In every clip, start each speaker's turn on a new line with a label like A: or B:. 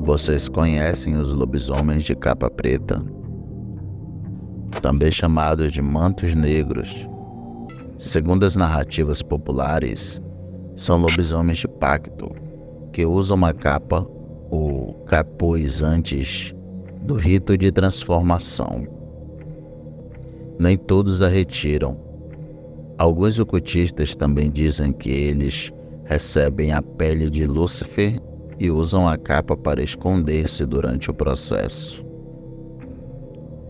A: Vocês conhecem os lobisomens de capa preta, também chamados de mantos negros. Segundo as narrativas populares, são lobisomens de pacto, que usam uma capa ou capuz antes do rito de transformação. Nem todos a retiram. Alguns ocultistas também dizem que eles recebem a pele de Lúcifer e usam a capa para esconder-se durante o processo.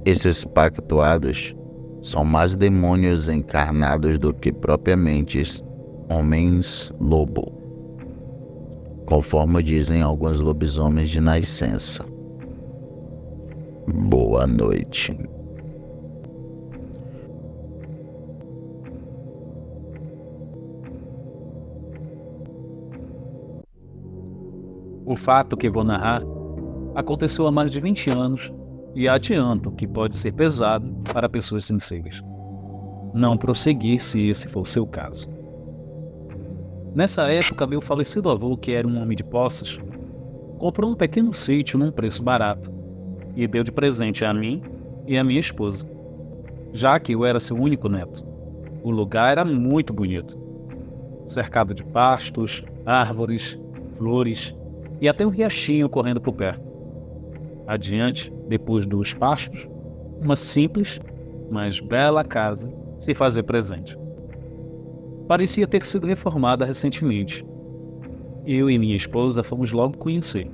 A: Esses pactuados são mais demônios encarnados do que propriamente homens-lobo, conforme dizem alguns lobisomens de nascença. Boa noite.
B: O fato que vou narrar aconteceu há mais de 20 anos e adianto que pode ser pesado para pessoas sensíveis. Não prosseguir se esse for o seu caso. Nessa época, meu falecido avô, que era um homem de posses, comprou um pequeno sítio num preço barato e deu de presente a mim e a minha esposa, já que eu era seu único neto. O lugar era muito bonito, cercado de pastos, árvores, flores e até um riachinho correndo por perto. Adiante, depois dos pastos, uma simples, mas bela casa se fazia presente. Parecia ter sido reformada recentemente. Eu e minha esposa fomos logo conhecer.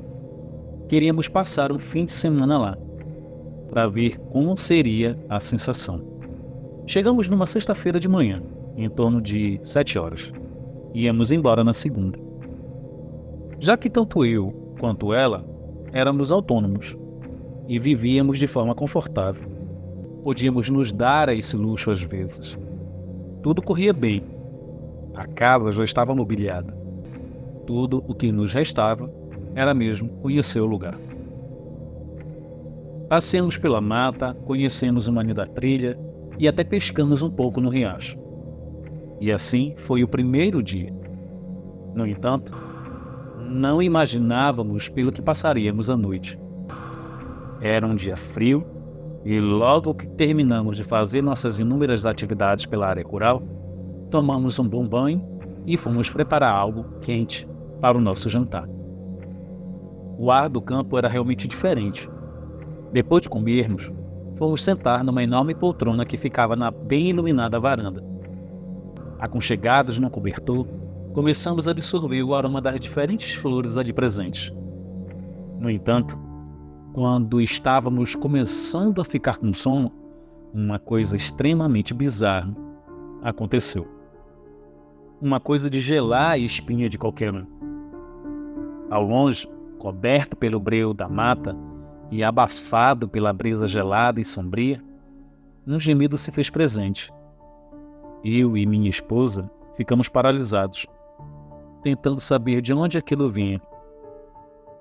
B: Queríamos passar um fim de semana lá, para ver como seria a sensação. Chegamos numa sexta-feira de manhã, em torno de 7 horas. Íamos embora na segunda. Já que tanto eu quanto ela éramos autônomos e vivíamos de forma confortável, podíamos nos dar a esse luxo às vezes. Tudo corria bem. A casa já estava mobiliada. Tudo o que nos restava era mesmo conhecer o lugar. Passeamos pela mata, conhecemos o manejo da trilha e até pescamos um pouco no riacho. E assim foi o primeiro dia. No entanto, não imaginávamos pelo que passaríamos a noite. Era um dia frio e logo que terminamos de fazer nossas inúmeras atividades pela área rural, tomamos um bom banho e fomos preparar algo quente para o nosso jantar. O ar do campo era realmente diferente. Depois de comermos, fomos sentar numa enorme poltrona que ficava na bem iluminada varanda. Aconchegados num cobertor, começamos a absorver o aroma das diferentes flores ali presentes. No entanto, quando estávamos começando a ficar com sono, uma coisa extremamente bizarra aconteceu. Uma coisa de gelar a espinha de qualquer um. Ao longe, coberto pelo breu da mata e abafado pela brisa gelada e sombria, um gemido se fez presente. Eu e minha esposa ficamos paralisados, tentando saber de onde aquilo vinha.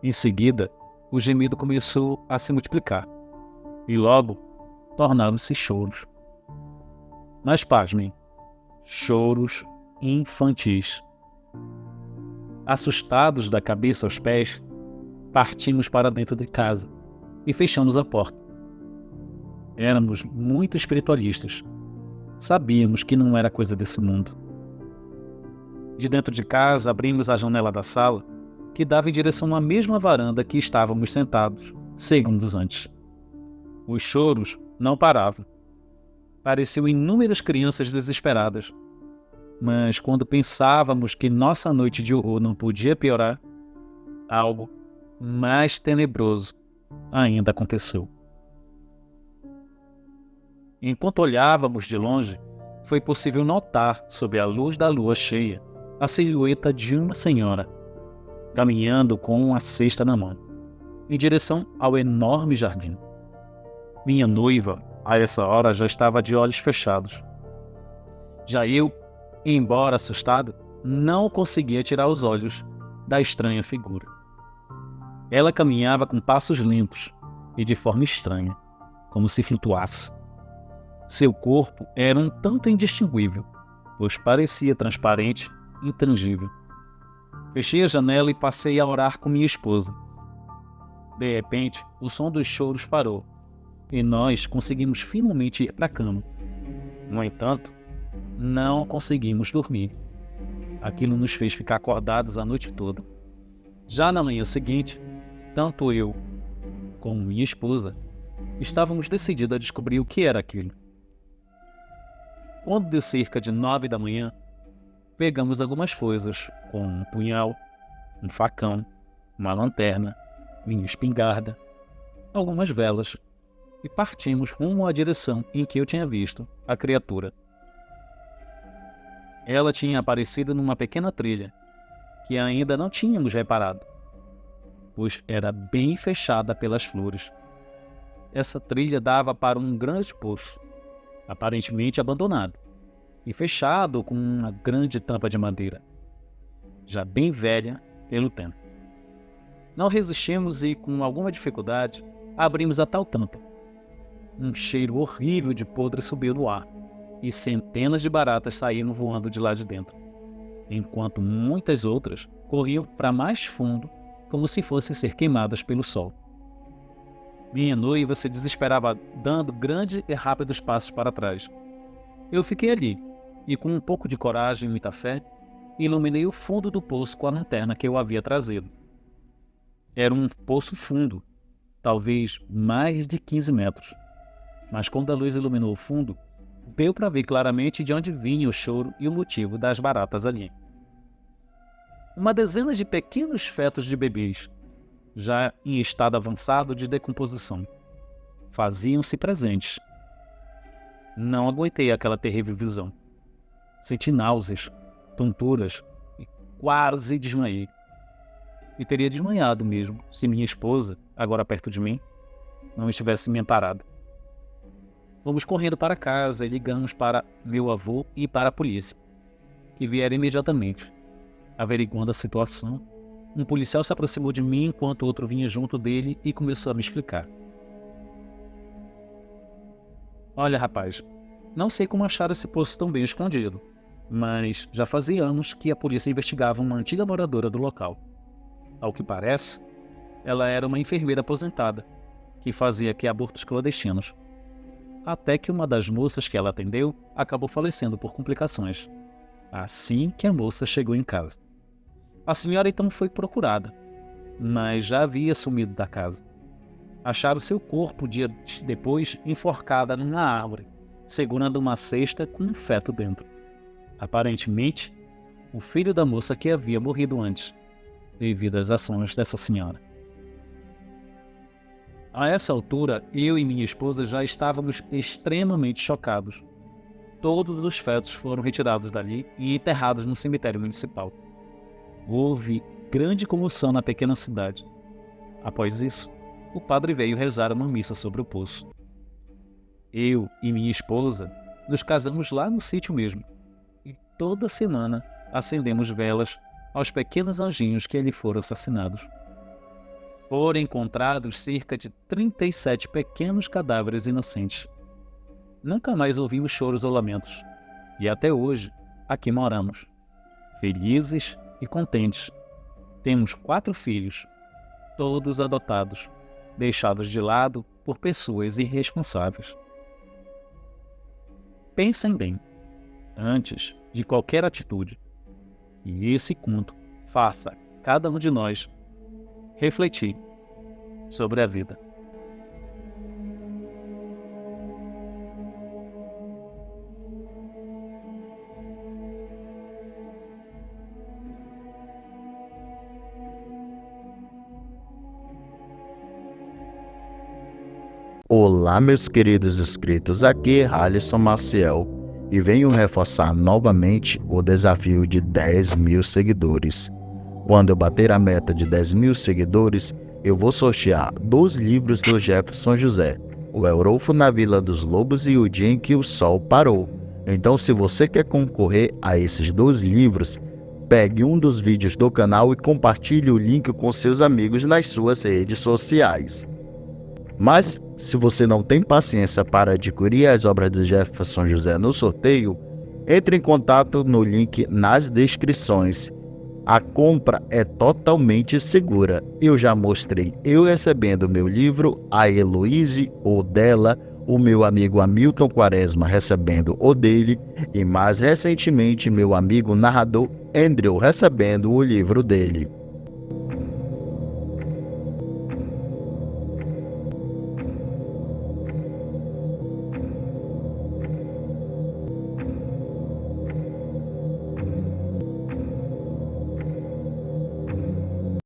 B: Em seguida, o gemido começou a se multiplicar, e logo tornaram-se choros. Mas pasmem, choros infantis. Assustados da cabeça aos pés, partimos para dentro de casa e fechamos a porta. Éramos muito espiritualistas. Sabíamos que não era coisa desse mundo. De dentro de casa, abrimos a janela da sala, que dava em direção à mesma varanda que estávamos sentados segundos antes. Os choros não paravam. Pareciam inúmeras crianças desesperadas. Mas quando pensávamos que nossa noite de horror não podia piorar, algo mais tenebroso ainda aconteceu. Enquanto olhávamos de longe, foi possível notar, sob a luz da lua cheia, a silhueta de uma senhora, caminhando com uma cesta na mão, em direção ao enorme jardim. Minha noiva, a essa hora, já estava de olhos fechados. Já eu, embora assustado, não conseguia tirar os olhos da estranha figura. Ela caminhava com passos lentos e de forma estranha, como se flutuasse. Seu corpo era um tanto indistinguível, pois parecia transparente e intangível. Fechei a janela e passei a orar com minha esposa. De repente, o som dos choros parou e nós conseguimos finalmente ir para a cama. No entanto, não conseguimos dormir. Aquilo nos fez ficar acordados a noite toda. Já na manhã seguinte, tanto eu como minha esposa estávamos decididos a descobrir o que era aquilo. Quando deu cerca de 9 da manhã, pegamos algumas coisas, como um punhal, um facão, uma lanterna, minha espingarda, algumas velas, e partimos rumo à direção em que eu tinha visto a criatura. Ela tinha aparecido numa pequena trilha, que ainda não tínhamos reparado, pois era bem fechada pelas flores. Essa trilha dava para um grande poço, aparentemente abandonado, e fechado com uma grande tampa de madeira, já bem velha pelo tempo. Não resistimos e, com alguma dificuldade, abrimos a tal tampa. Um cheiro horrível de podre subiu no ar, e centenas de baratas saíram voando de lá de dentro, enquanto muitas outras corriam para mais fundo, como se fossem ser queimadas pelo sol. Minha noiva se desesperava, dando grandes e rápidos passos para trás. Eu fiquei ali, e com um pouco de coragem e muita fé, iluminei o fundo do poço com a lanterna que eu havia trazido. Era um poço fundo, talvez mais de 15 metros. Mas quando a luz iluminou o fundo, deu para ver claramente de onde vinha o choro e o motivo das baratas ali. Uma dezena de pequenos fetos de bebês, já em estado avançado de decomposição, faziam-se presentes. Não aguentei aquela terrível visão. Senti náuseas, tonturas e quase desmaiei. E teria desmaiado mesmo se minha esposa, agora perto de mim, não estivesse me amparado. Fomos correndo para casa e ligamos para meu avô e para a polícia, que vieram imediatamente. Averiguando a situação, um policial se aproximou de mim enquanto outro vinha junto dele e começou a me explicar. Olha, rapaz, não sei como acharam esse poço tão bem escondido, mas já fazia anos que a polícia investigava uma antiga moradora do local. Ao que parece, ela era uma enfermeira aposentada, que fazia aqui abortos clandestinos. Até que uma das moças que ela atendeu acabou falecendo por complicações, assim que a moça chegou em casa. A senhora então foi procurada, mas já havia sumido da casa. Acharam seu corpo dias depois enforcada numa árvore, segurando uma cesta com um feto dentro. Aparentemente, o filho da moça que havia morrido antes, devido às ações dessa senhora. A essa altura, eu e minha esposa já estávamos extremamente chocados. Todos os fetos foram retirados dali e enterrados no cemitério municipal. Houve grande comoção na pequena cidade. Após isso, o padre veio rezar uma missa sobre o poço. Eu e minha esposa nos casamos lá no sítio mesmo, e toda semana acendemos velas aos pequenos anjinhos que ali foram assassinados. Foram encontrados cerca de 37 pequenos cadáveres inocentes. Nunca mais ouvimos choros ou lamentos, e até hoje aqui moramos, felizes e contentes. Temos 4 filhos, todos adotados, deixados de lado por pessoas irresponsáveis. Pensem bem, antes de qualquer atitude, e esse conto faça cada um de nós refletir sobre a vida.
A: Olá, meus queridos inscritos, aqui é Alisson Maciel e venho reforçar novamente o desafio de 10 mil seguidores. Quando eu bater a meta de 10 mil seguidores, eu vou sortear 2 livros do Jefferson José, O Eurolfo na Vila dos Lobos e O Dia em que o Sol Parou. Então, se você quer concorrer a esses 2 livros, pegue um dos vídeos do canal e compartilhe o link com seus amigos nas suas redes sociais. Mas, se você não tem paciência para adquirir as obras do Jefferson José no sorteio, entre em contato no link nas descrições A compra é totalmente segura. Eu já mostrei eu recebendo meu livro, a Heloíse o dela, o meu amigo Hamilton Quaresma recebendo o dele e mais recentemente meu amigo narrador Andrew recebendo o livro dele.